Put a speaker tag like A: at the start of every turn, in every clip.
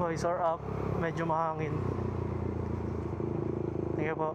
A: Visor up, medyo mahangin. Sige po.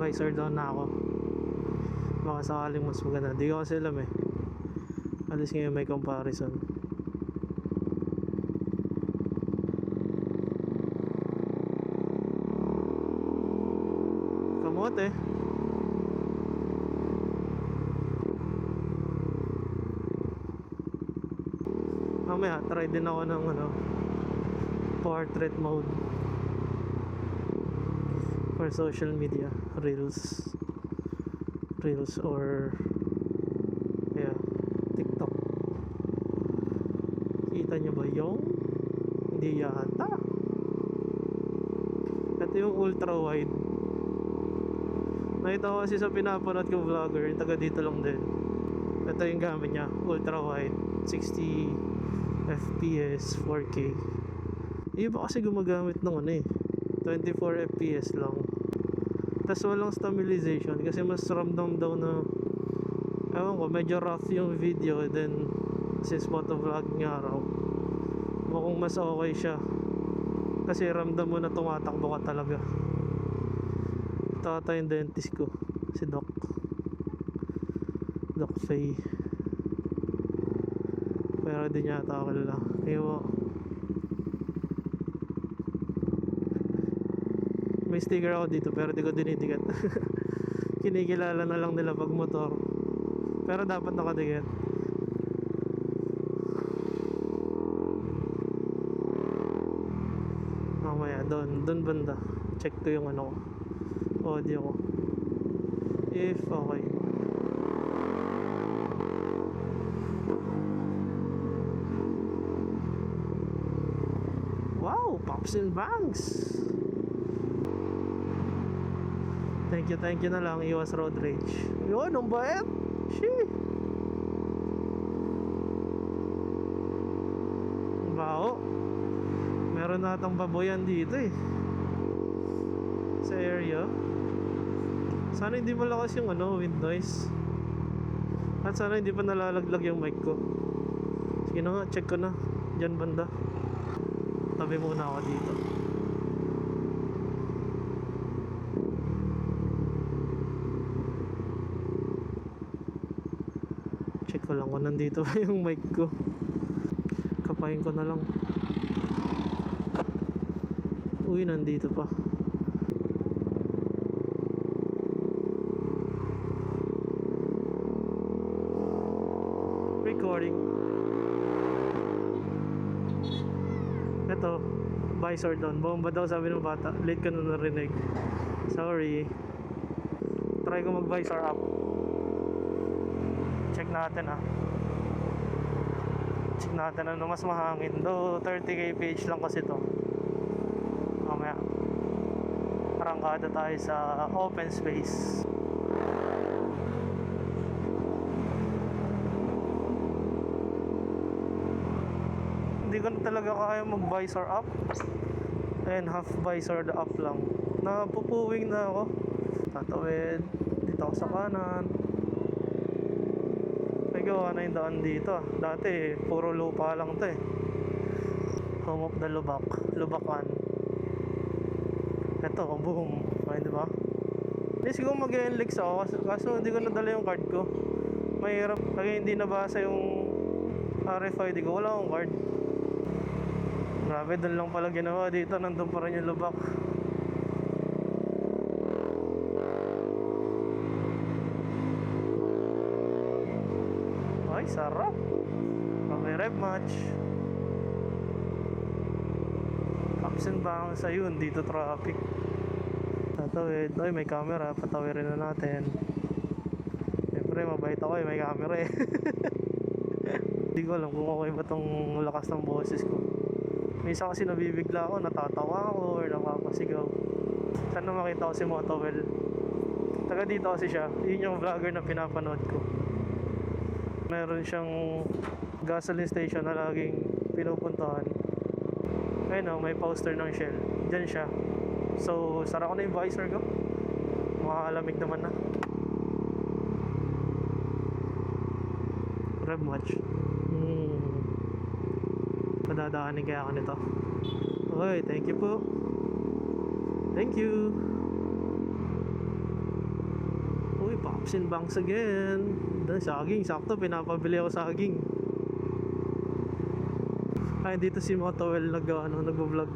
A: Visor down na ako. Baka sakaling mas maganda. Di ko kasi alam eh. At least ngayon may comparison. Kamote. Mamaya try din ako ng portrait mode for social media, reels or yeah, TikTok. Kita nyo ba yung hindi yata? Ito yung ultra wide. Nakita ko kasi sa pinapanood ko vlogger, yung taga dito lang din. Ito yung gamit niya, ultra wide, 60 fps 4K. Iba kasi gumagamit ng 24 fps lang. Tas walang stabilization kasi mas ramdam daw na ewan ko, medyo rough yung video. Then since motovlog nga raw, mukhang mas okay siya kasi ramdam mo na tumatakbo ka talaga. Ito ata yung dentist ko, si Doc Faye, pero di niya ata ako kilala. Ewan, may sticker ako dito pero di ko dinidikit. Kinikilala na lang nila pag motor, pero dapat nakadikit. Mamaya doon banda check ko yung audio ko if okay. Wow, pops and bangs. Thank you na lang, iwas road rage. Yun, ang bait. Shee. Bao. Meron natang baboyan dito sa area. Sana hindi malakas yung wind noise. At sana hindi pa nalalaglag yung mic ko. Sige na nga, check ko na. Diyan banda. Tabi muna ako dito. Check ko lang kung nandito pa yung mic ko. Kapain ko na lang. Uy, nandito pa. Recording. Ito, visor down. Bomba daw sabi ng bata. Late ka na narinig. Sorry. Try ko mag visor up. Check natin Check natin mas mahangin. Though 30 kph lang kasi to. Mamaya arangkada tayo sa open space. Hindi ko na talaga kaya mag visor up and half visor up lang. Napupuwing na ako. Tatawid dito ako sa kanan. May gawa na yung daan dito. Dati puro lupa lang to Home of the Lubakan. Ito, boom. Ay, diba? Hindi siguro mag-enlix ako kaso hindi ko nadala yung card ko. Mahirap kaya hindi nabasa yung RFID ko. Wala akong card. Grabe, doon lang pala ginawa dito. Nandun pa rin yung lubak. Ay, sarap. Okay, rev match. Ups and bangs. Ayun, dito traffic. Tatawid. Ay, may camera. Patawirin na natin. Siyempre, mabait ako may camera Hindi ko alam kung okay ba tong lakas ng boses ko. Minsan kasi nabibigla ako, natatawa ako or napapasigaw. Sana makita ko si Motowell. Taga dito kasi siya. Yun yung vlogger na pinapanood ko. Meron siyang gasoline station na laging pinupuntahan. Ayun o, may poster ng Shell. Diyan siya. So, sara ko na yung visor ko. Makakalamig naman na. Rev match. Padadaanin kaya ako nito. Okay, thank you po. Thank you. Uy, pops and bangs again. Dan saging, sakto pinapabili ako saging. Ay, dito si Motowell nag-vlog.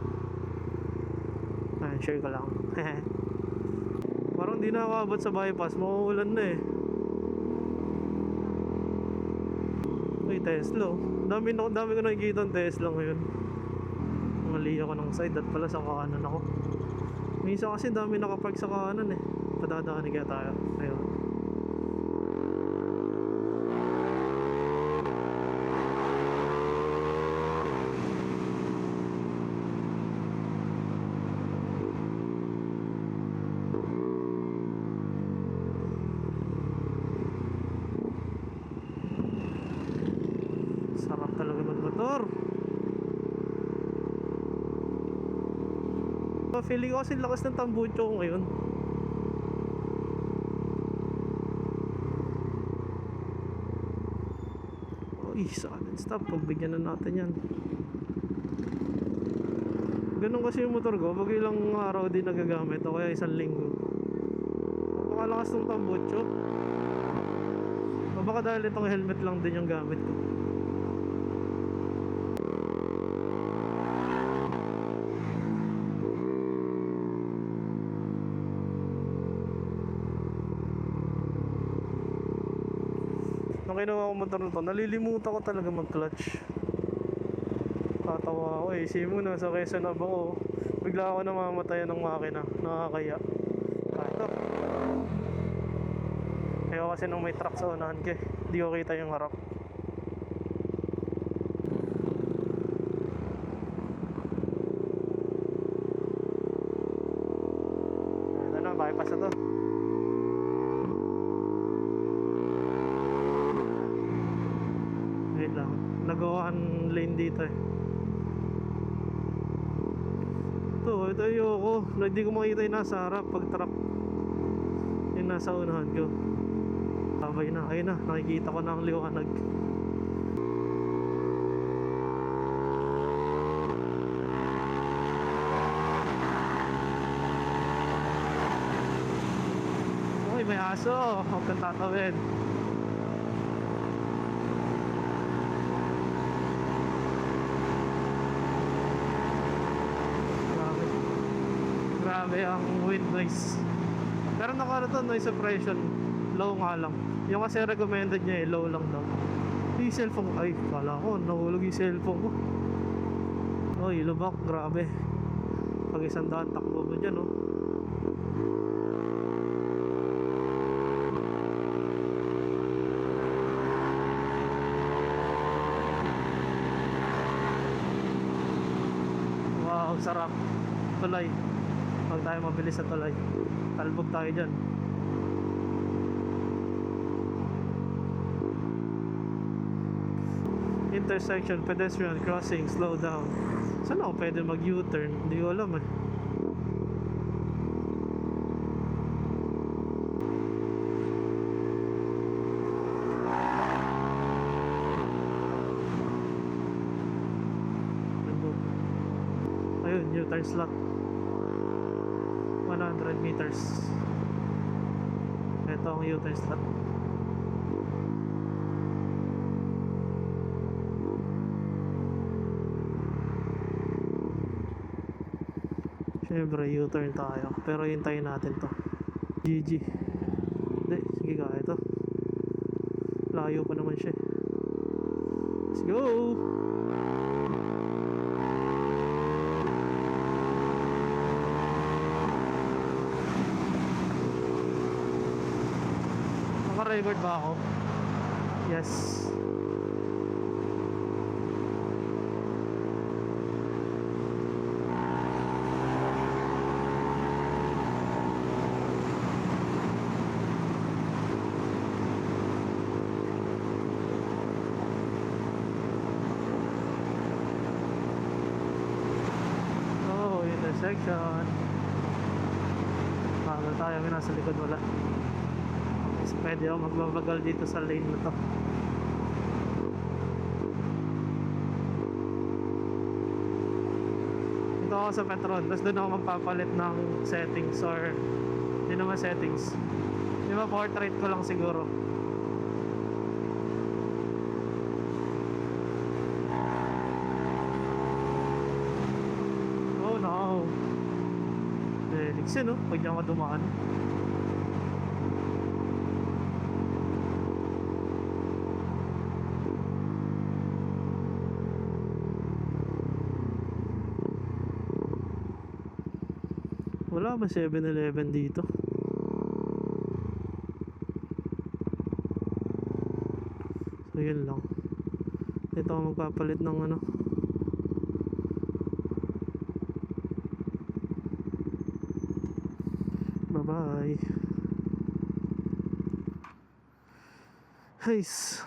A: Ayan, share ko lang. Parang di na ako abot sa bypass, mauulan na eh. Uy, Tesla. Dami ko nakikita ng Tesla ngayon. Mali ako ng side at pala sa kanan ako. Minsan kasi dami nakapark sa kanan eh. Padadaanin kaya tayo. Ayun. Sarap talaga magmotor. Feeling ko kasi lakas ng tambucho ko ngayon. Uy, sudden stop. Pagbigyan na natin yan. Ganun kasi yung motor ko. Pag ilang araw din nagagamit o kaya isang linggo. Napakalakas ng tambucho. O baka dahil itong helmet lang din yung gamit ko. Nung kinuha ko motor na to, nalilimutan ko talaga mag-clutch. Tatawa ako eh. Isipin mo na sa Quezon ako, bigla ako namamatayan ng makina. Nakakaya. Ito. Ayaw kasi nung may truck sa unahan ko eh. Hindi ko kita yung harap. Ito na, bypass na to. Wait lang. Nag-one lane dito eh. Ito ayoko. Hindi ko makita yung nasa harap pag truck. Yung nasa unahan ko. Sabay na. Ayun na. Nakikita ko na ang liwanag. Uy, may aso. Huwag kang tatawid. Grabe ang wind noise. Pero nakaroon to noise suppression. Low nga lang. Yung kasi recommended niya low lang daw. Yung cellphone ko. Ay, kala ko nahulog yung cellphone ko. Oy, lubak. Grabe. Pag 100 takbo mo dyan, oh. Wow, sarap. Tulay. Pag tayo mabilis sa tulay, talbog tayo dyan. Intersection, pedestrian crossing, slow down. Saan ako pwede mag U-turn? Hindi ko alam eh. Ayun, U-turn slot. 100 meters. Ito ang U-turn slot. Siyempre U-turn tayo. Pero hintayin natin to. GG. Hindi, sige kaya ito. Layo pa naman siya. Let's go! Naka-record ba ako? Yes. direction. Bagal tayo, may nasa likod wala. Kasi pwede ako magbabagal dito sa lane na to. Dito ako sa Petron, tapos doon ako magpapalit ng settings or hindi naman settings. Di ba portrait ko lang siguro. Oh no. Felix yun, no? Pag niya ako dumaan. Wala ba 7-Eleven dito? So yun lang. Dito ako magpapalit ng ano. Bye bye. Heis.